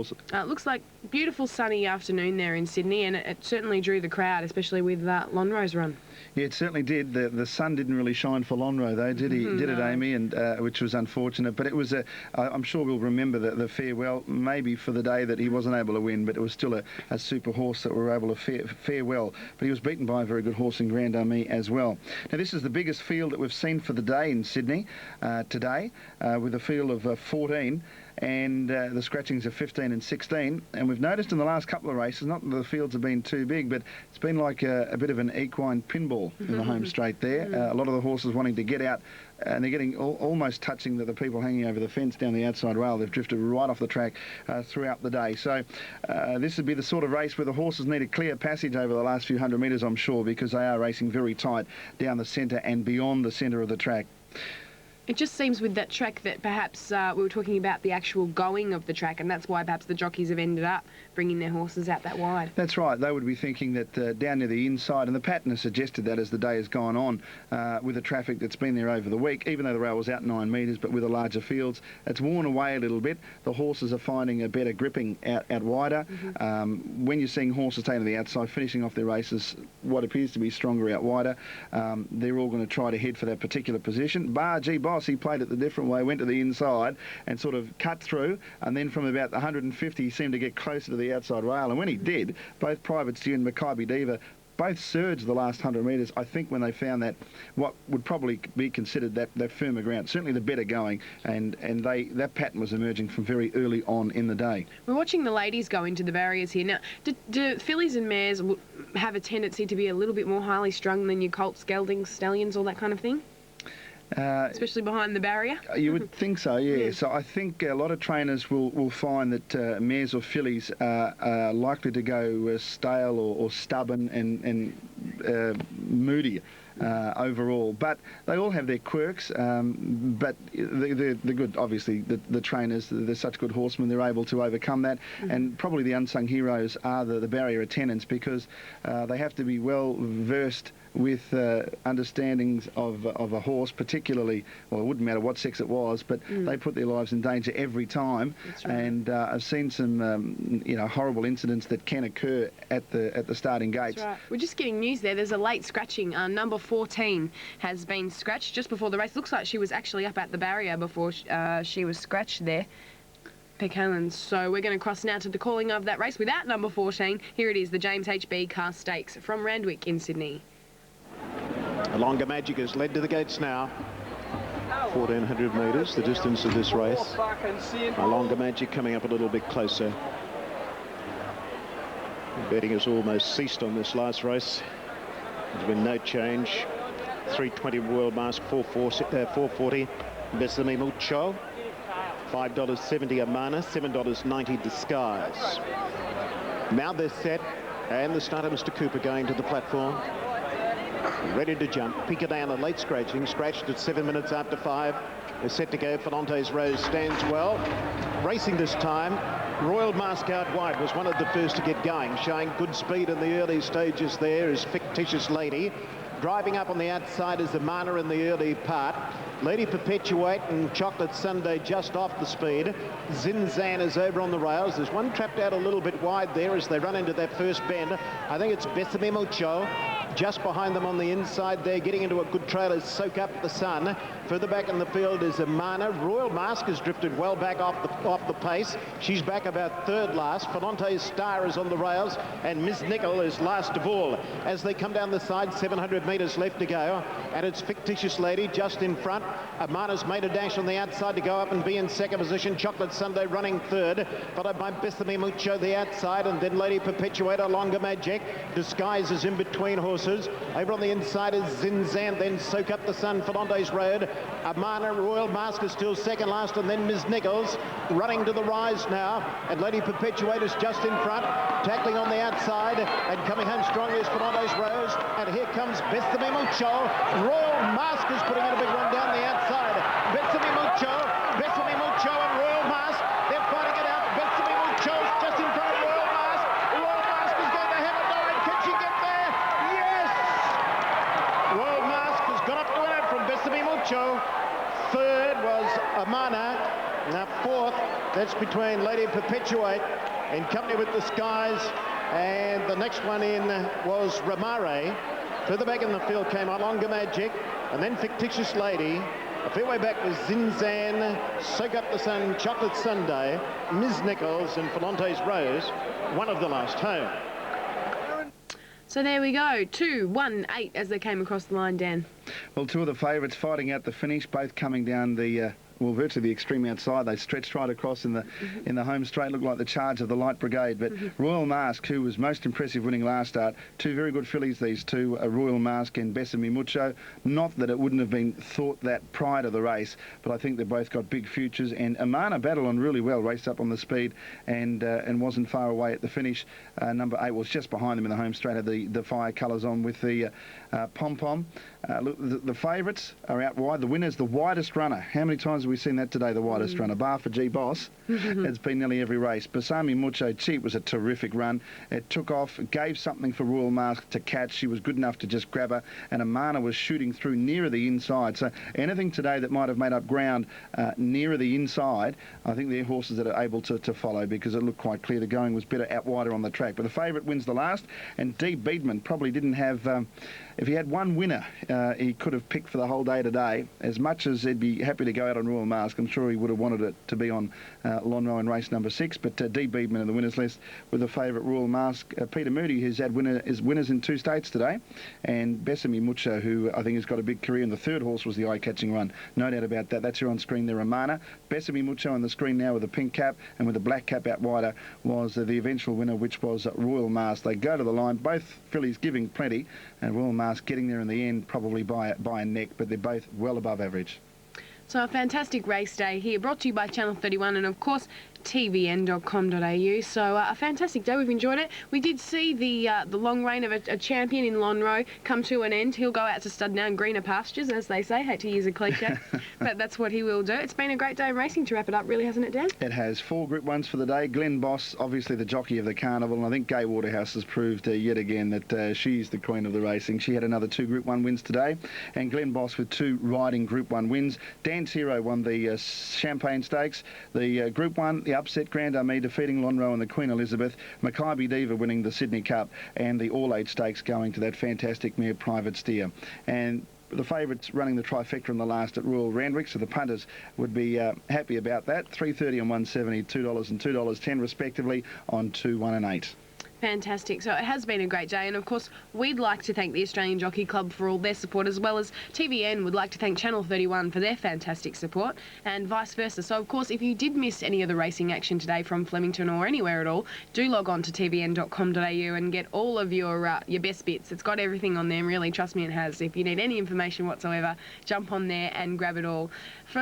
It looks like beautiful sunny afternoon there in Sydney, and it certainly drew the crowd, especially with that Lonrose run. Yeah, it certainly did. The sun didn't really shine for Lonro, though, did he? Did it, Amy? And which was unfortunate. But it was I'm sure we'll remember the farewell, maybe for the day that he wasn't able to win, but it was still a super horse that we were able to fare well. But he was beaten by a very good horse in Grand Army as well. Now, this is the biggest field that we've seen for the day in Sydney today, with a field of 14. And the scratchings of 15 and 16. And we've noticed in the last couple of races, not that the fields have been too big, but it's been like a bit of an equine pinball in the home straight there. A lot of the horses wanting to get out, and they're getting almost touching the people hanging over the fence down the outside rail. They've drifted right off the track throughout the day. So this would be the sort of race where the horses need a clear passage over the last few hundred metres, I'm sure, because they are racing very tight down the centre and beyond the centre of the track. It just seems with that track that perhaps we were talking about the actual going of the track, and that's why perhaps the jockeys have ended up bringing their horses out that wide. That's right. They would be thinking that down near the inside, and the pattern has suggested that as the day has gone on, with the traffic that's been there over the week, even though the rail was out 9 metres, but with the larger fields, it's worn away a little bit. The horses are finding a better gripping out wider. When you're seeing horses taking to the outside, finishing off their races, what appears to be stronger out wider, they're all going to try to head for that particular position. Bar G Boss, he played it the different way, went to the inside and sort of cut through, and then from about 150 he seemed to get closer to the outside rail, and when he did, both Private Stew and Mackay Diva both surged the last 100 metres, I think, when they found that what would probably be considered that firmer ground, certainly the better going, and that pattern was emerging from very early on in the day. We're watching the ladies go into the barriers here. Now, do fillies and mares have a tendency to be a little bit more highly strung than your colts, geldings, stallions, all that kind of thing? Especially behind the barrier? You would think so, yeah. So I think a lot of trainers will find that mares or fillies are likely to go stale or stubborn and moody overall. But they all have their quirks, but they're good, obviously. The trainers, they're such good horsemen, they're able to overcome that. And probably the unsung heroes are the barrier attendants, because they have to be well versed with understandings of a horse, particularly, well, it wouldn't matter what sex it was, but they put their lives in danger every time. That's right. And I've seen some horrible incidents that can occur at the starting gates. That's right. We're just getting news there. There's a late scratching. Number 14 has been scratched just before the race. Looks like she was actually up at the barrier before she was scratched there. Peckhalen. So we're going to cross now to the calling of that race without number 14. Here it is, the James H.B. Car Stakes from Randwick in Sydney. Longer Magic has led to the gates now. 1,400 metres, the distance of this race. Longer Magic coming up a little bit closer. Betting has almost ceased on this last race. There's been no change. 320 Royal Mask, 440 Besame Mucho. $5.70 Amana, $7.90 Disguise. Now they're set, and the starter, Mr. Cooper, going to the platform. Ready to jump. Pinker down a late scratching. Scratched at 7 minutes after 5. They're set to go. Ferlante's Rose stands well. Racing this time. Royal Mask out wide was one of the first to get going. Showing good speed in the early stages there is Fictitious Lady. Driving up on the outside is Amana in the early part. Lady Perpetuate and Chocolate Sunday just off the speed. Zinzan is over on the rails. There's one trapped out a little bit wide there as they run into that first bend. I think it's Besame Mucho. Just behind them on the inside there, getting into a good trail is Soak Up the Sun. Further back in the field is Amana. Royal Mask has drifted well back off the pace. She's back about third last. Ferlante's Star is on the rails, and Miss Nickel is last of all. As they come down the side, 700 metres left to go, and it's Fictitious Lady just in front. Amana's made a dash on the outside to go up and be in second position. Chocolate Sunday running third, followed by Besame Mucho the outside, and then Lady Perpetuator, Longer Magic. Disguise is in between horses. Over on the inside is Zinzan, then Soak Up the Sun, Ferlante's Road. Amana, Royal Mask is still second last, and then Ms. Nichols running to the rise now, and Lady Perpetuator's just in front, tackling on the outside, and coming home strong is Ferlante's Rose, and here comes Besame Mucho. Royal Mask is putting in a big run down the outside. Besame Mucho and Royal Mask, they're fighting it out. Besame Mucho's just in front of Royal Mask. Royal Mask is going to have a dive. Can she get there? Yes! Royal Mask has got up to win it from Besame Mucho. Third was Amana. Now fourth That's between Lady Perpetuate in company with the Skies, and the next one in was Ramare. Further back in the field came Alonga Magic, and then Fictitious Lady. A fair way back was Zinzan, Soak Up the Sun, Chocolate Sunday, Ms. Nichols, and Felante's Rose, one of the last home. So there we go, 2, 1, 8 as they came across the line, Dan. Well, two of the favourites fighting out the finish, both coming down the virtually the extreme outside. They stretched right across in the home straight. Looked like the charge of the Light Brigade. But Royal Mask, who was most impressive winning last start, two very good fillies, these two, Royal Mask and Besame Mucho. Not that it wouldn't have been thought that prior to the race, but I think they've both got big futures. And Amana battled on really well, raced up on the speed and wasn't far away at the finish. Number 8 was just behind them in the home straight, had the fire colours on with the pom-pom. Look, the favourites are out wide. The winner's the widest runner. How many times have we seen that today, the widest runner? Bar for G Boss. It's been nearly every race. Besame Mucho Cheap was a terrific run. It took off, gave something for Royal Mask to catch. She was good enough to just grab her, and Amana was shooting through nearer the inside. So anything today that might have made up ground nearer the inside, I think they're horses that are able to follow, because it looked quite clear the going was better out wider on the track. But the favourite wins the last, and D. Beedman probably didn't have... if he had one winner, he could have picked for the whole day today. As much as he'd be happy to go out on Royal Mask, I'm sure he would have wanted it to be on Lonhro in race number 6. But D. Beedman in the winners list with the favourite Royal Mask. Peter Moody, who's had winners in 2 states today, and Besame Mucho, who I think has got a big career. And the third horse was the eye-catching run. No doubt about that. That's here on screen there, Amana. Besame Mucho on the screen now with a pink cap, and with the black cap out wider was the eventual winner, which was Royal Mask. They go to the line, both fillies giving plenty, and Royal Mask getting there in the end probably by a neck, but they're both well above average. So a fantastic race day here, brought to you by Channel 31 and, of course, tvn.com.au. So a fantastic day. We've enjoyed it. We did see the long reign of a champion in Lonhro come to an end. He'll go out to stud now in greener pastures, as they say. Hate to use a cliche, but that's what he will do. It's been a great day of racing to wrap it up, really, hasn't it, Dan? It has. 4 Group 1s for the day. Glenn Boss, obviously the jockey of the carnival, and I think Gay Waterhouse has proved yet again that she's the queen of the racing. She had another 2 Group 1 wins today, and Glenn Boss with 2 riding Group 1 wins. Dan's Hero won the Champagne Stakes, the Group 1, the upset Grand Army defeating Lonhro and the Queen Elizabeth, Mackay Diva winning the Sydney Cup, and the All-Age Stakes going to that fantastic mare Private Steer. And the favourites running the trifecta in the last at Royal Randwick, so the punters would be happy about that. $3.30 and $1.70, $2 and $2.10 respectively on 2, 1 and 8. Fantastic. So it has been a great day, and of course we'd like to thank the Australian Jockey Club for all their support, as well as TVN would like to thank Channel 31 for their fantastic support, and vice versa. So of course, if you did miss any of the racing action today from Flemington or anywhere at all, do log on to tvn.com.au and get all of your best bits. It's got everything on there, really, trust me, it has. If you need any information whatsoever, jump on there and grab it all.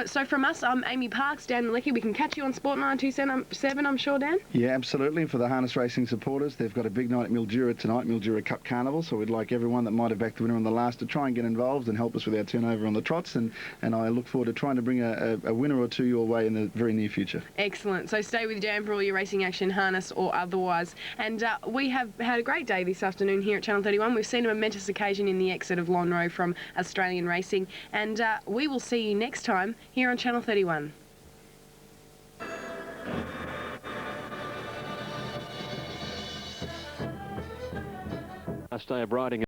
So from us, I'm Amy Parks, Dan Malecki. We can catch you on Sport 927, I'm sure, Dan? Yeah, absolutely. For the harness racing supporters, they've got a big night at Mildura tonight, Mildura Cup Carnival, so we'd like everyone that might have backed the winner on the last to try and get involved and help us with our turnover on the trots, and I look forward to trying to bring a winner or two your way in the very near future. Excellent. So stay with Dan for all your racing action, harness or otherwise. And we have had a great day this afternoon here at Channel 31. We've seen a momentous occasion in the exit of Lonhro from Australian racing, and we will see you next time here on Channel 31. Last day of riding.